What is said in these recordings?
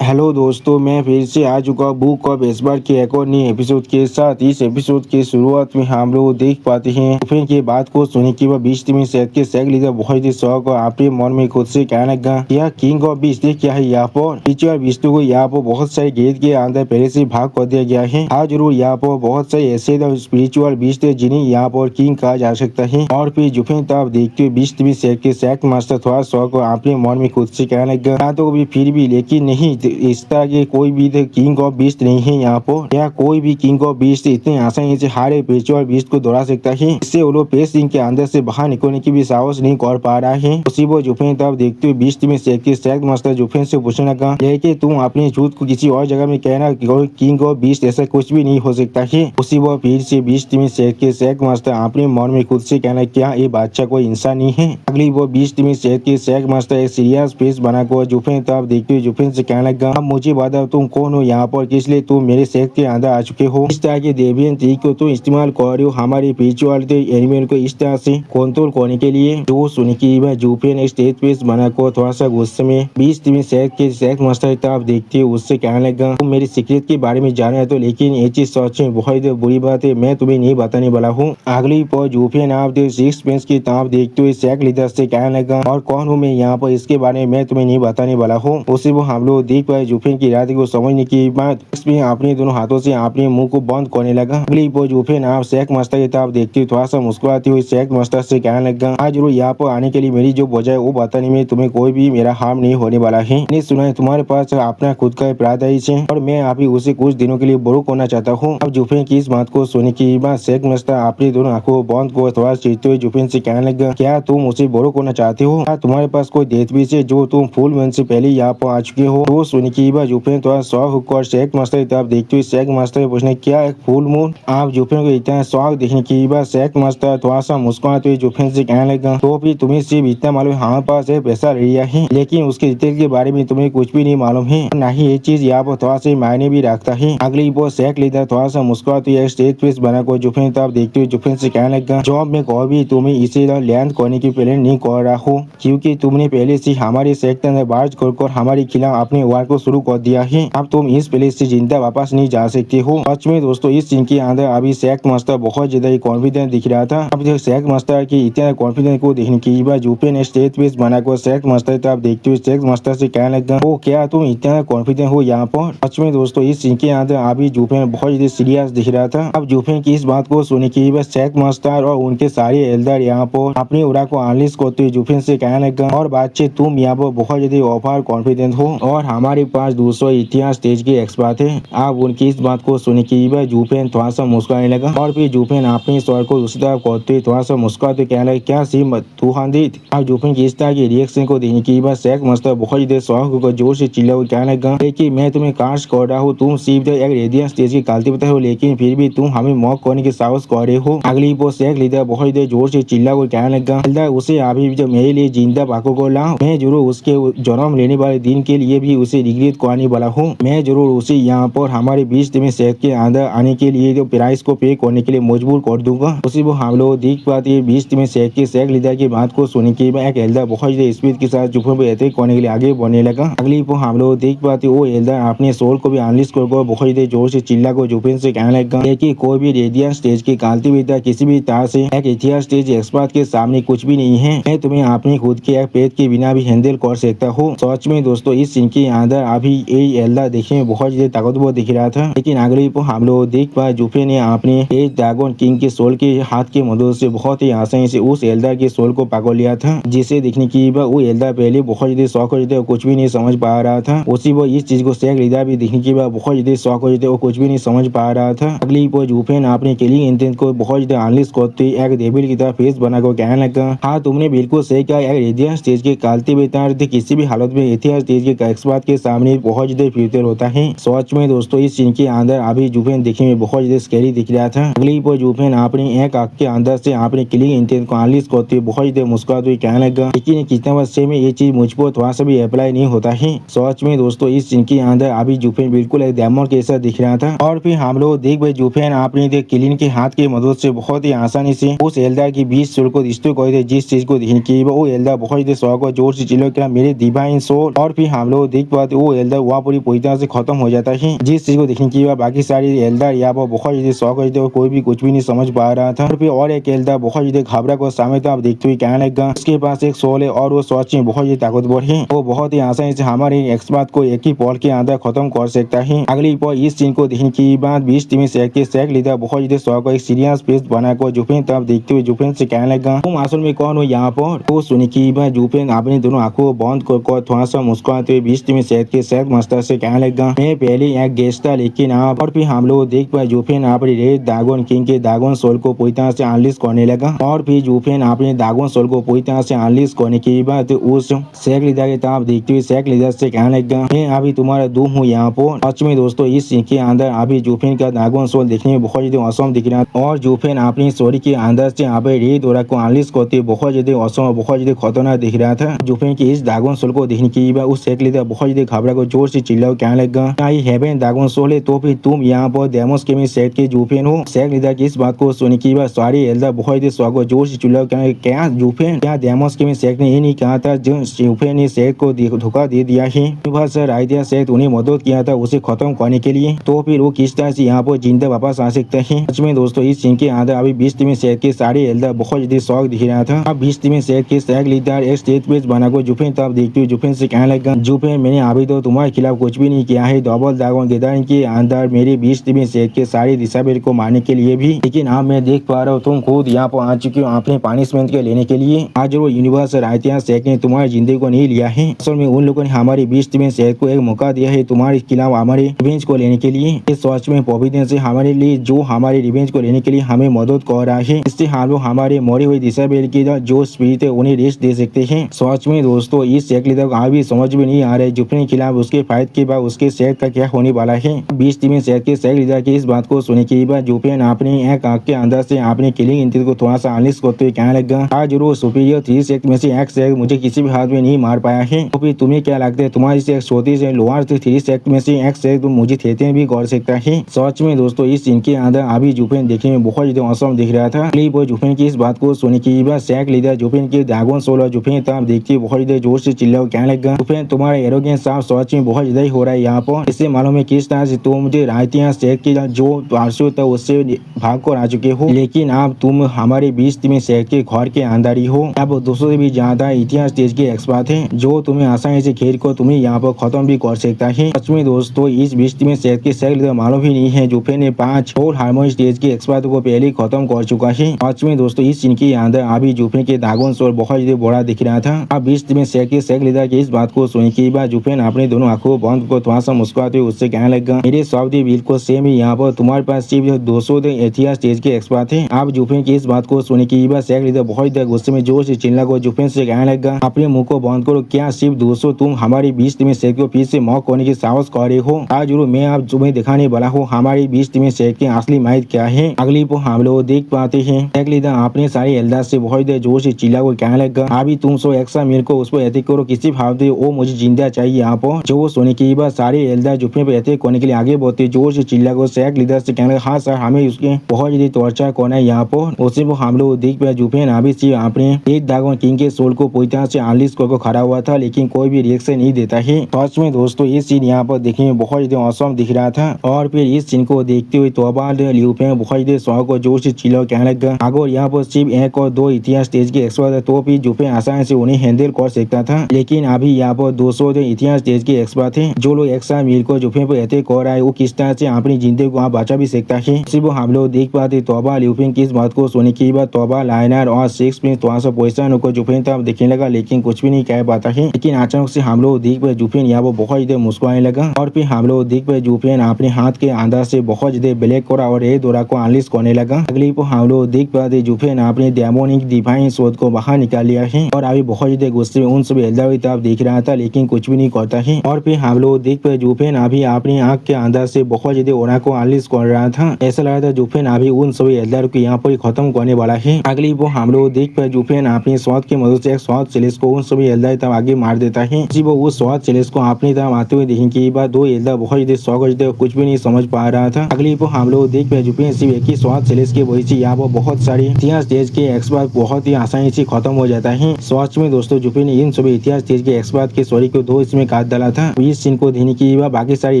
Hello दोस्तों, मैं फिर से आ चुका बुक ऑफ एस्पर के एक और नए एपिसोड के साथ। इस एपिसोड के शुरुआत में हम लोग देख पाते हैं जुफेन की बात को सुने कि वह बीस्ट में शहर के सैक लीडर बहुत ही शौक और अपने मन में खुद से कहने लगा, यह किंग ऑफ बीस्ट क्या है यहाँ पर। पिछले बीस्तों को यहाँ पर बहुत सारे गेट के अंदर पहले से भाग कर दिया गया है। हाँ जरूर, यहाँ पर बहुत सारे ऐसे स्पिरिचुअल बीस्ट है जिन्हें यहाँ पर किंग कहा जा सकता है। और फिर जुफेन तब देखते हुए बीस्ट में शहर के सैक मास्टर थोड़ा शौक और अपने मन में खुद से कहने लगा, हाँ तो फिर भी लेकिन नहीं, इस तरह के कोई भी किंग ऑफ बीस्ट नहीं है यहाँ पर। या कोई भी किंग ऑफ बीस्ट इतने आसानी से हर एक स्पिरिचुअल बीस्ट को दौड़ा सकता है। इससे वो लोग पेस सिंह के अंदर से बाहर निकलने की भी साहस नहीं कर पा रहा है। उसी वो जुफेन तब देखते हुए बीस्ट में शैक मास्टर जुफेन से पूछने लगा, लेकिन तुम अपने झूठ को किसी और जगह में कहना किंग ऑफ बीस्ट ऐसा कुछ भी नहीं हो सकता है। उसी वो फिर से बीस्ट में शैक मास्टर अपने मन में खुद से कहना, क्या ये बादशाह कोई इंसान नहीं है। अगली वो बीस्ट में शैक मास्टर एक सीरियस फेस बना को जुफेन तब देखते हुए जुफेन से कहने लगा, मुझे बताओ तुम कौन हो यहाँ पर, किस लिए तुम मेरे सेक्ट के अंदर आ चुके हो। इस तरह के देवियन तरीके को तुम इस्तेमाल कर रहे हो हमारे स्पिरिचुअलिटी एनिमल को इस तरह से कंट्रोल करने के लिए। जो सुन की मैं जुफेन एक स्टेज पेस बना को थोड़ा सा गुस्से में बीच में सेक्ट मास्टर तरफ देखते हुए उससे कहने लगा, तुम मेरे सीक्रेट के बारे में जाना है तो, लेकिन ये चीज सच में बहुत बुरी बात है, मैं तुम्हें नहीं बताने वाला हूँ। अगली पर जुफेन आप सिक्स पेंस की तरफ देखते हुए सेक्ट लीडर से कहने लगा, और कौन हूँ मैं यहाँ पर, इसके बारे में मैं तुम्हें नहीं बताने वाला हूँ। उसी वो हम लोग देख पाए जुफेन की इरादे को समझने की बाद इसमें अपने दोनों हाथों से अपने मुंह को बंद करने लगा। अगली पर जुफेन आप शेख मास्टर की तरफ देखते थोड़ा सा मुस्कुराती हुई शेख मास्टर से कहने लगा, आज जरूर यहाँ पर आने के लिए मेरी जो वजह है वो बताने में तुम्हें कोई भी मेरा हार्म नहीं होने वाला है। मैंने सुना है तुम्हारे पास अपना खुद का पैराडाइज है और मैं अभी उसे कुछ दिनों के लिए बोरो करना चाहता हूँ। अब जुफेन की इस बात को सुनने की बाद शेख मास्टर अपनी दोनों आंखों बंद को थोड़ा चीरते हुए जुफेन से कहने लगा, क्या तुम उसे बोरो करना चाहते हो? क्या तुम्हारे पास कोई डेटाबेस है जो तुम फुल मन से पहले यहाँ पर आ चुके हो? तो सुनने की बाद जुफेन थोड़ा शौक और शेख मास्टर की तरफ देखते हुए शेख मास्टर पूछने, क्या एक फुल मून? आप जुफेन को इतना शौक देखने की बाद शेख मास्टर थोड़ा सा मुस्कुराते हुए जुफेन से कहने लगा, तो फिर तुम्हें सिर्फ इतना मालूम हमारे पास एक पैसा रिया है, लेकिन उसके डिटेल के बारे में तुम्हें कुछ भी नहीं मालूम है, न ही ये चीज यहाँ पर थोड़ा सा मायने भी रखता है। अगली वो शेख लीडर थोड़ा सा मुस्कुराते हुए स्टेज फेस बना को जुफेन तरफ देखते हुए जुफेन से कहने लगा, जॉब में कोई भी तुम्हें इसे लैंड करने की प्लान नहीं कर रहा हो, क्योंकि तुमने पहले से हमारे सेक्टर में बार्ज कर हमारे खिलाफ अपने वार को शुरू कर दिया है। अब तुम इस प्लेस से जिंदा वापस नहीं जा सकते हो। सच में दोस्तों, इस सीन के अंदर अभी शेख मास्टर बहुत ज्यादा कॉन्फिडेंट दिख रहा था। अब जो शेख मास्टर की इतना कॉन्फिडेंस को देखने की बाद जुफेन ने स्टेज पेस बना को शेख मास्टर तरफ देखते हुए शेख मास्टर से कहने लगा, ओ क्या तुम इतना कॉन्फिडेंट हो यहाँ पर? सच में दोस्तों, इस सीन के अंदर अभी जुफेन बहुत ज्यादा सीरियस दिख रहा था। अब जुफेन की इस बात को सुनने की बाद शेख मास्टर और उनके सारे एल्डर यहाँ पर अपनी उड़ा को एनालिसिस करते हुए जुफेन से कहने लगा, और बातचीत तुम यहाँ पर बहुत ज्यादा ओवर कॉन्फिडेंट हो और हमारे पास दूसरा इतिहास स्टेज के एक्सपर्ट है। आप उनकी इस बात को सुनने की बाद जुफेन थोड़ा सा मुस्कुराने लगा और फिर जुफेन अपने स्वर को दूसरी तरफ करते थोड़ा सा मुस्कुराते कहने लगा, क्या सिम तू हांदित? आप जुफेन की इस तरह की रिएक्शन को देखने की बाद शेख मास्टर बहुत ज्यादा शौक को जोर से चिल्ला हुआ कहने लगा, लेकिन मैं तुम्हें कास्ट कर रहा हूँ, तुम सिर्फ एक रेडियंस स्टेज की कल्टिवेटर हो, लेकिन फिर भी तुम हमें मॉक करने की साहस कर रहे हो। अगली वो शेख लीडर बहुत ज्यादा जोर से चिल्ला हुआ कहने लगा, उसे अभी जब मेरे लिए जिंदा बाको को लाओ, मैं जरूर उसके जन्म लेने वाले दिन के लिए भी उसे रिग्रेट कराने वाला हूँ। मैं जरूर उसे यहाँ पर हमारे बीच में शहर के अंदर आने के लिए जो प्राइस को पे करने के लिए मजबूर कर दूंगा। उसी वो हम लोग देख पाते हैं बीच में शहर के शेख लीडर की बात को सुनने के बाद एक एल्डर बहुत ज्यादा स्पीड के साथ जुफेन पर अटैक करने के लिए आगे बढ़ने लगा। अगली वो हम लोग देख पाते वो एल्डर अपने सोल को भी एनालिस कर बहुत ज्यादा जोर से चिल्ला को जुफेन से कहने लगा, लेकिन कोई भी रेडियंस स्टेज की कल्टिवेटर किसी भी तरह से एक इतिहास स्टेज एक्सपर्ट के सामने कुछ भी नहीं है। मैं तुम्हें अपने खुद के एक पेट के बिना भी हैंडल कर सकता हूँ। सच में दोस्तों, इस सीन के अंदर अभी ये एल्डर देखने में बहुत ज्यादा ताकतवर दिख रहा था, लेकिन अगले को हम लोग देख पाए जुफेन ने अपने एज ड्रैगन किंग के सोल के हाथ के मदद से बहुत ही आसानी से उस एल्डर के सोल को पकड़ लिया था, जिसे देखने की वो एल्डर पहले बहुत ज्यादा शौक हो जाते कुछ भी नहीं समझ पा रहा था। उसी वो इस चीज को शेख लीडर भी देखने के बाद बहुत ज्यादा शौक हो जाते वो कुछ भी नहीं समझ पा रहा था। अगली वो जुफेन अपने किलिंग इंटेंट को बहुत ज्यादा एनालिस करते एक डेविल की तरह फेस बना को कहने लगा, हाँ तुमने बिल्कुल सही कहा, एक रेडियंस स्टेज के कल्टिवेटर किसी भी हालत में इतिहास स्टेज के एक्सपर्ट के सामने बहुत ज्यादा फ्यूचर होता है। सच में दोस्तों, इस सीन के अंदर अभी जुफेन देखने में बहुत ज्यादा स्कैरी दिख रहा था। अगली पर जुफेन अपनी एक आंख के अंदर से अपने किलिंग इंटेंट को एनालिस करते बहुत ज्यादा मुस्कुराते हुए कहने लगा, लेकिन कितना वर्षे में ये चीज मुझ पर थोड़ा सा भी अप्लाई नहीं होता है। सच में दोस्तों, इस सीन के अंदर अभी जुफेन बिल्कुल एक डेमन के ऐसा दिख रहा था। और फिर हम लोग देख भाई जुफेन अपने किलिंग के हाथ की मदद से बहुत ही आसानी से उस एल्डर की 20 सोल को डिस्ट्रॉय कर जिस चीज को देखने की वो एल्डर बहुत ज्यादा शौक और जोर से चिल्ला मेरे डिवाइन सोल। और फिर हम लोग देख पाते बाद वो एल्डर वहाँ पूरी तरह से खत्म हो जाता है। जिस चीज को देखने के बाद बाकी सारे एल्डर यहाँ पर बहुत ज्यादा शौक होते और कोई भी कुछ भी नहीं समझ पा रहा था। और एक एल्डर बहुत ज्यादा घबरा को सामने तो आप देखते हुए कहने लगा उसके पास एक सोल है और वो सच में बहुत ज्यादा ताकतवर है। वो बहुत ही आसानी से हमारे एक्सपर्ट को एक ही पॉल के अंदर खत्म कर सकता है। अगली पॉल इस चीज को देखने के बाद 20 टीमी सेक के सेक लीडर बहुत ज्यादा शौक एक सीरियस पेज बनाकर जुफेन तब देखते हुए जुफेन से कहने लगा तुम असल में कौन हो यहाँ पर। तो सुनी की बाद जुफेन अपने दोनों आंखों बंद कर थोड़ा सा मुस्कुराते हुए 20 टीमी सेक के सेक मास्टर से कहने लगा मैं पहले एक गेस्ट था लेकिन आप और फिर हम लोग देख पाए जुफेन अपनी रेड दागोन किंग के दागोन सोल को पूरी तरह से अनलिश करने लगा और फिर जुफेन अपने दागोन सोल को पूरी तरह से अनलिश करने के बाद उस सेक लीडर के तरफ देखते हुए सेक लीडर से कहने लगा मैं अभी तुम्हारा दूम हूँ यहाँ पर। सच में दोस्तों इस सीन के अंदर अभी जुफेन का दागोन सोल देखने में बहुत ज्यादा औसम दिख रहा और जुफेन अपनी स्टोरी के अंदर से यहाँ पे रेड दोरा को अनलिश करते बहुत ज्यादा औसम और बहुत ज्यादा खतरनाक दिख रहा था। जुफेन की इस दागोन सोल को देखने के बाद उस सेक लीडर बहुत ज्यादा घबरा को जोर से चिल्लाओ कहने लगा क्या ये हेवन दागोन सोल है तो फिर तुम यहाँ पर डेमोस के में सेट के जुफेन हो। सेक लीडर की इस बात को सुनने के बाद सारी एल्डर बहुत ज्यादा स्वागत जोर से चिल्लाओ क्या जुफेन क्या डेमोस के में सेक ने ये नहीं कहा था जो जुफेन ने सेक को धोखा दे दिया है। सर आइडिया सेट उन्हें मदद किया था उसे खत्म करने के लिए तो फिर वो किस तरह से यहाँ पर जिंदा वापस आ सकते हैं। सच में दोस्तों इस सीन के अंदर अभी 20 टीमें सेट के सारे एल्डर बहुत ज्यादा शौक दिख रहा था। अब 20 टीमें सेट के सेक लीडर एक स्टेज पेज बनाकर जुफेन तब देखते हुए जुफेन से कहने लगा जुफेन मैंने अभी तो तुम्हारे खिलाफ कुछ भी नहीं किया है। डबल ड्रैगन गैदरिंग के अंदर मेरी 20 टीमें सेट के सारे दिशाबेर को मारने के लिए भी लेकिन अब मैं देख पा रहा हूँ तुम खुद यहाँ पर आ चुके हो अपने पनिशमेंट के लेने के लिए। आज वो यूनिवर्स रायतिया सेट ने तुम्हारी जिंदगी को नहीं लिया है। असल में उन लोगों ने हमारी 20 टीमें सेट को एक मौका दिया है तुम्हारे खिलाफ हमारे रिवेंज को लेने के लिए। इस सच में प्रोविडेंस से हमारे लिए जो हमारे रिवेंज को लेने के लिए हमें मदद कर रहा है इससे हम लोग हमारे मरी हुई दिशाबेर की जो स्पिरिट है उन्हें रेस्ट दे सकते हैं। सच में दोस्तों इस सेक लीडर को अभी समझ में नहीं आ रहा है जुफेन के खिलाफ उसके फाइट के बाद उसके सेट का क्या होने वाला है। 20 टीमें सेट के सेक लीडर की इस बात को सुनने के बाद जुफेन अपने एक आंख के अंदर से अपने किलिंग इंटेंट को थोड़ा सा अनलिश करते हुए कहने लगा आज जरूर सुपीरियर 3 सेट में से एक सेट मुझे किसी भी हाथ में नहीं मार पाया है तो फिर तुम्हें क्या लगता है तुम्हारी से छोटी से लोअर 3 सेट में से एक सेट मुझे थेते भी कर सकता है। सच में दोस्तों इस सीन के अंदर अभी जुफेन देखने में बहुत ज्यादा औसम दिख रहा था। वो जुफेन की इस बात को सुनने के बाद सेक लीडर जुफेन के ड्रैगन सोल और जुफेन तब देखते बहुत ज्यादा जोर से चिल्लाओ कहने लगा जुफेन तुम्हारा एरोगेंस साफ सच में बहुत ज्यादा ही हो रहा है यहाँ पर। इससे मालूम है किस तरह से तुम मुझे रायतिया सेट के जो पार्षद था उससे भाग कर आ चुके हो लेकिन अब तुम हमारे 20 टीमें सेट के घर के अंदर ही हो। अब दोस्तों से भी ज्यादा इतिहास स्टेज के एक्सपर्ट है जो तुम्हें आसानी से खेल को तुम्हें यहाँ पर खत्म भी कर सकता है। सच में दोस्तों इस 20 टीमें सेट के सेक लीडर मालूम ही नहीं है जुफेन ने 5 और हार्मोनी स्टेज के एक्सपर्ट को पहले खत्म कर चुका है। सच में दोस्तों इस सीन के अंदर अभी जुफेन के दागोन सोल बहुत ज्यादा बड़ा दिख रहा था। अब 20 टीमें सेट के सेक लीडर की इस बात को सुनने के बाद जुफेन अपने दोनों आंखों बंद को थोड़ा सा मुस्कुराते हुए उससे कहने लगा मेरे शब्द बिल्कुल सेम ही यहाँ पर तुम्हारे पास सिर्फ 200 इतिहास स्टेज के एक्सपर्ट है। अब जुफेन की इस बात को सुनने के बाद सेक लीडर बहुत ज्यादा गुस्से में जोर से चिल्ला को जुफेन से कहने लगा अपने मुंह को बंद करो क्या सिर्फ 200 तुम हमारी 20 टीमें सेट को फिर से मौक करने की साहस कर रहे हो। आज जरूर मैं अब तुम्हें दिखाने वाला हूँ हमारी 20 टीमें सेट के असली माहित क्या है। अगली को हम लोग देख पाते हैं सेक लीडर अपने सारे एल्डर से बहुत ज्यादा जोर से चिल्ला को कहने लगा अभी तुम 100 एक्स्ट्रा मील को उस पर अटैक करो किसी भाव से वो मुझे जिंदा चाहिए यहाँ पर। जो सोने के बाद सारे एल्डर जुफेन पर अटैक करने के लिए आगे बढ़ते जोर से चिल्ला को सेक लीडर से कहने लगा हाँ सर हमें उसके बहुत ज्यादा टॉर्चर करना है यहाँ पर। उसी को हम लोग देख पाए जुफेन अभी सिर्फ अपने एक ड्रैगन किंग के सोल को पूरी तरह से अनलिश करके खड़ा हुआ था लेकिन कोई भी रिएक्शन नहीं देता है। सच में दोस्तों इस सीन यहाँ पर देखने में बहुत ज्यादा औसम दिख रहा था और फिर इस सीन को देखते हुए तोबा लियूफेंग बहुत ज्यादा शौक को जोर से चिल्ला कहने लगा अगर यहाँ पर सिर्फ 1 और 2 इतिहास स्टेज के एक्सपर्ट है तो फिर जुफेन आसानी से उन्हें हैंडल कर सकता था लेकिन अभी यहाँ पर 200 इतिहास स्टेज के एक्सपर्ट है जो लोग एक्स्ट्रा मील को जुफेन पर अटैक कर रहा है वो किस तरह से अपनी जिंदगी को बचा भी सकता है। सिर्फ हम लोग देख पाते तोबा लियूफेंग की इस बात को सुनने के बाद तोबा लाइनर और 6 प्रिंस थोड़ा सा पोजिशन को जुफेन तब देखने लगा लेकिन कुछ भी नहीं कह पाता है। लेकिन अचानक से हम लोग देख पाए जुफेन यहाँ पर बहुत ज्यादा मुस्कुराने लगा और फिर हम लोग देख पाए जुफेन अपने हाथ के अंदर से बहुत ज्यादा ब्लैक कोरा और रेड दोरा को अनलिश करने लगा। अगली को हम लोग देख पाते जुफेन अपने डेमोनिक डिवाइन सोड को बाहर निकाल लिया है और अभी बहुत ज्यादा गुस्से में उन सभी एल्डर की तरफ देख रहा था लेकिन कुछ भी नहीं करता है। और फिर हम लोग देख पाए जुफेन अभी अपनी आंख के अंदर से बहुत ज्यादा ओरा को अनलिश कर रहा था। ऐसा लग रहा था जुफेन अभी उन सभी एल्डर को यहाँ पर खत्म करने वाला है। अगली वो हम लोग देख पाए जुफेन अपनी स्वाद की मदद से एक स्वाद सेलेस को उन सभी एल्डर तब आगे मार देता है। वो उस स्वाद सेलेस को अपनी तरफ आते हुए देखेंगे के बाद 2 एल्डर बहुत ज्यादा शौक कुछ भी नहीं समझ पा रहा था। अगली वो हम लोग देख पाए जुफेन सिर्फ एक ही स्वाद सेलेस की वजह से यहाँ पर बहुत सारी इतिहास स्टेज के एक्सपर्ट बहुत ही आसानी से खत्म हो जाता है। सच में दोस्तों जुफेन ने इन सभी इतिहास स्टेज के एक्सपर्ट के स्टोरी को 2 इसमें काट डाला था। इस सीन को देखने की बाकी सारे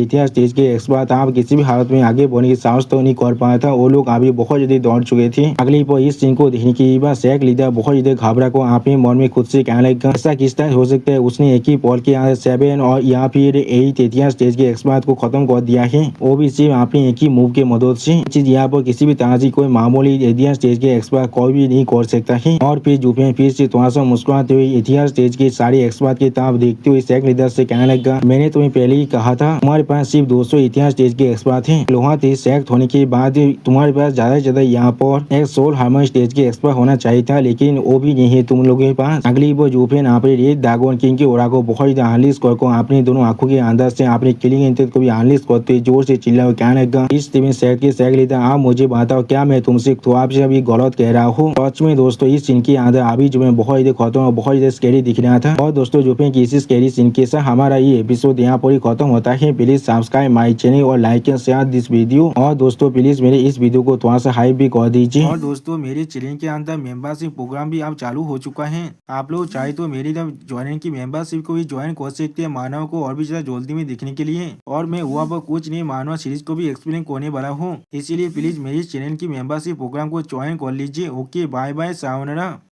इतिहास स्टेज के एक्सपर्ट आप किसी भी हालत में आगे बढ़ने की साहस तो नहीं कर पाया था। वो लोग अभी बहुत ज्यादा दौड़ चुके थे। अगली पर इस सीन को देखने की सैक लीडर बहुत ज्यादा घबरा को अपने मन में खुद से कहने लगा ऐसा किस तरह हो सकता है उसने एक ही पॉल के 7 और या फिर 8 इतिहास स्टेज के एक्सपर्ट को खत्म कर दिया है, वो भी सिर्फ अपने एक ही मूव के मदद से। चीज यहाँ पर किसी भी तरह से कोई मामूली इतिहास स्टेज के एक्सपर्ट कोई भी नहीं कर सकता है। और फिर जुफे फिर से थोड़ा सा मुस्कुराते हुए इतिहास स्टेज के सारे एक्सपर्ट की तरफ देखते हुए सैक लीडर से कहने लगा मैंने तुम्हें पहले ही कहा था तुम्हारे पास सिर्फ 200 इतिहास स्टेज के एक्सपर्ट हैं। लोहा थे सैक होने के बाद तुम्हारे पास ज्यादा से ज्यादा यहाँ पर एक सोल हार्मोन स्टेज के एक्सपर्ट होना चाहिए था, लेकिन वो भी नहीं है तुम लोगों के पास। अगली बार जुफेन आपने रेड ड्रैगन किंग के ओरा को बहुत ज्यादा एनालिस कर अपने दोनों आंखों के अंदर से अपने किलिंग इंटेंट को भी एनालिस करते जोर से चिल्ला कहने लगा इस टीवी सैक के सैक लीडर आप मुझे बताओ क्या मैं तुमसे आपसे अभी गलत कह रहा हूँ। सच में दोस्तों इस सीन के अंदर अभी जो मैं बहुत ज्यादा खत्म और बहुत ज्यादा स्कैरी दिख रहा था। और दोस्तों जुफेन की इसी स्कैरी सीन के साथ हमारा ये एपिसोड यहाँ पर ही खत्म होता है। प्लीज सब्सक्राइब माई चैनल और like and share this video. और दोस्तों प्लीज मेरे इस वीडियो को थोड़ा सा हाइप भी कर दीजिए। और दोस्तों मेरे चैनल के अंदर मेंबरशिप प्रोग्राम भी अब चालू हो चुका है। आप लोग चाहे तो मेरी ज्वाइन की मेंबरशिप को भी ज्वाइन कर सकते हैं मानव को और भी ज्यादा जल्दी में दिखने के लिए। और मैं हुआ पर कुछ नहीं मानव सीरीज को भी एक्सप्लेन करने वाला हूँ, इसीलिए प्लीज मेरी चैनल की मेंबरशिप प्रोग्राम को ज्वाइन कर लीजिए। Okay bye bye sayonara.